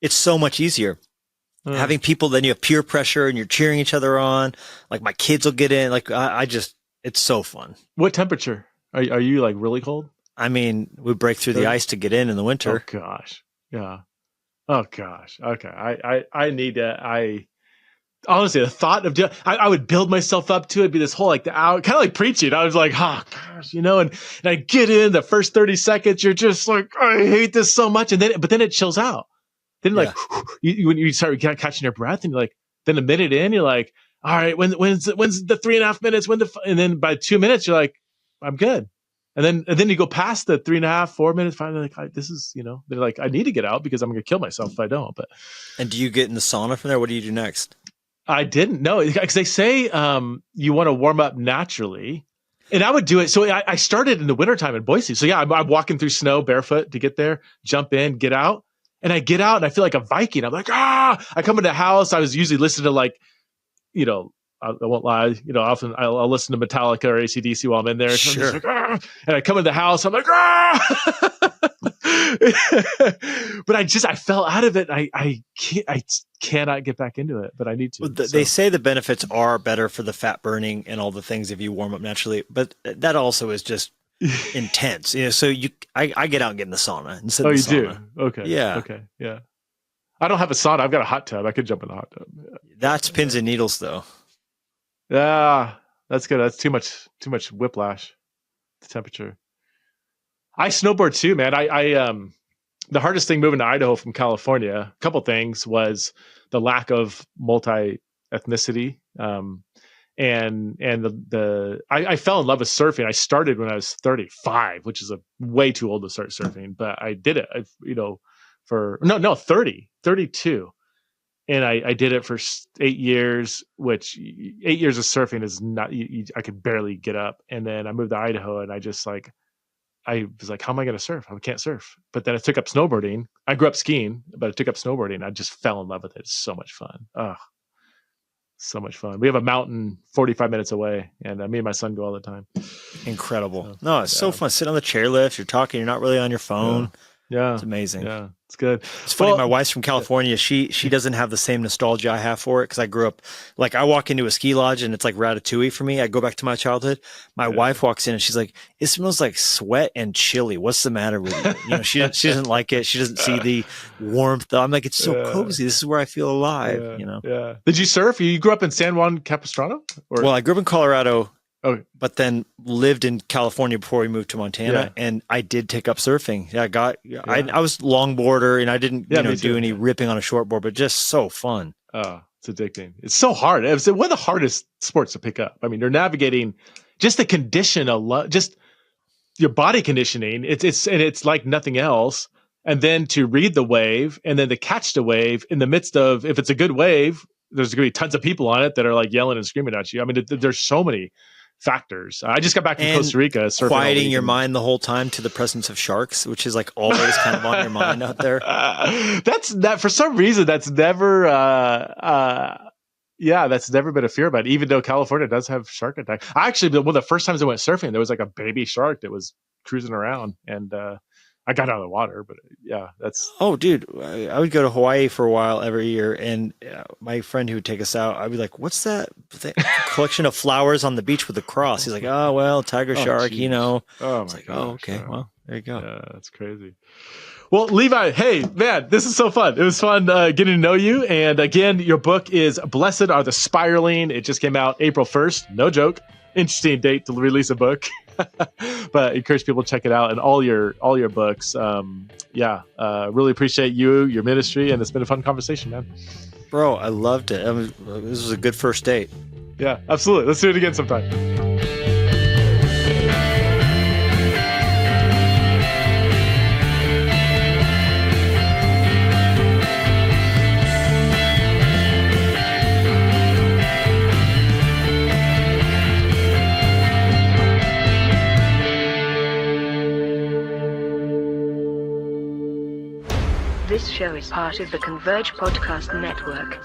It's so much easier. Having people, then you have peer pressure and you're cheering each other on. Like my kids will get in. Like it's so fun. What temperature? Are you like really cold? We break through the ice to get in the winter. Oh gosh. Yeah. Oh gosh. Okay. I need to, honestly, the thought of, I would build myself up to it, be this whole like the hour, kind of like preaching. I was like, oh gosh, and I get in the first 30 seconds, you're just like, I hate this so much. But then it chills out. Then like, when you start catching your breath and you're like, then a minute in, you're like, all right, when's the 3.5 minutes? And then by 2 minutes, you're like, I'm good. And then you go past the 3.5, 4 minutes, 5 minutes, like, this is, they're like, I need to get out because I'm going to kill myself if I don't. But. And do you get in the sauna from there? What do you do next? I didn't know, because they say you want to warm up naturally. And I would do it. So I started in the wintertime in Boise. So yeah, I'm walking through snow barefoot to get there, jump in, get out. And I get out and I feel like a Viking. I'm like, I come into the house. I was usually listening to like, you know, I won't lie, you know, often I'll listen to Metallica or AC/DC while I'm in there. So Sure. I'm just like, and I come into the house, I'm like, but I fell out of it. I cannot get back into it, but I need to. Well, they say the benefits are better for the fat burning and all the things if you warm up naturally, but that also is just intense. You know, so I get out and get in the sauna and sit in the sauna. Do? Okay. Yeah. Okay. Yeah. I don't have a sauna. I've got a hot tub. I could jump in the hot tub. Yeah. That's pins and needles though. Yeah, that's good. That's too much whiplash. The temperature. I snowboard too, man. I the hardest thing moving to Idaho from California, a couple things, was the lack of multi-ethnicity. And I fell in love with surfing. I started when I was 35, which is way too old to start surfing, but I did it, 32. And I did it for 8 years, which 8 years of surfing is not, I could barely get up. And then I moved to Idaho and I was like, how am I going to surf? I can't surf. But then I took up snowboarding. I grew up skiing, but I took up snowboarding. I just fell in love with it. It's so much fun. Oh, so much fun. We have a mountain 45 minutes away, and me and my son go all the time. Incredible. No, it's so fun. Sit on the chairlift. You're talking. You're not really on your phone. Yeah. It's amazing. Yeah. It's good. It's funny. My wife's from California. She doesn't have the same nostalgia I have for it because I grew up, like I walk into a ski lodge and it's like Ratatouille for me. I go back to my childhood. My wife walks in and she's like, it smells like sweat and chili. What's the matter with you? You know, she doesn't like it. She doesn't see the warmth. I'm like, it's so cozy. This is where I feel alive, you know? Yeah. Did you surf? You grew up in San Juan Capistrano? Well, I grew up in Colorado. But then lived in California before we moved to Montana, and I did take up surfing. I was longboarder, and I didn't do any ripping on a shortboard, but just so fun. Oh, it's addicting. It's so hard. It's one of the hardest sports to pick up. I mean, you're navigating just the condition just your body conditioning. It's like nothing else. And then to read the wave, and then to catch the wave in the midst of, if it's a good wave, there's going to be tons of people on it that are like yelling and screaming at you. I mean, there's so many factors. I just got back from Costa Rica. Surfing quieting your mind the whole time to the presence of sharks, which is like always kind of on your mind out there. That for some reason that's never that's never been a fear about it, even though California does have shark attacks. Actually, one of the first times I went surfing, there was like a baby shark that was cruising around, and I got out of the water, but that's... Oh, dude, I would go to Hawaii for a while every year, and my friend who would take us out, I'd be like, what's that collection of flowers on the beach with a cross? He's like, oh, well, tiger shark, geez. you know. Oh, my gosh. God. Oh, okay, well, there you go. Yeah, that's crazy. Well, Levi, hey, man, this is so fun. It was fun getting to know you. And again, your book is Blessed Are the Spiraling. It just came out April 1st. No joke. Interesting date to release a book. But I encourage people to check it out, and all your books. Really appreciate your ministry, and it's been a fun conversation, man. Bro, I loved it. This was a good first date. Yeah, absolutely. Let's do it again sometime. This show is part of the Converge Podcast Network.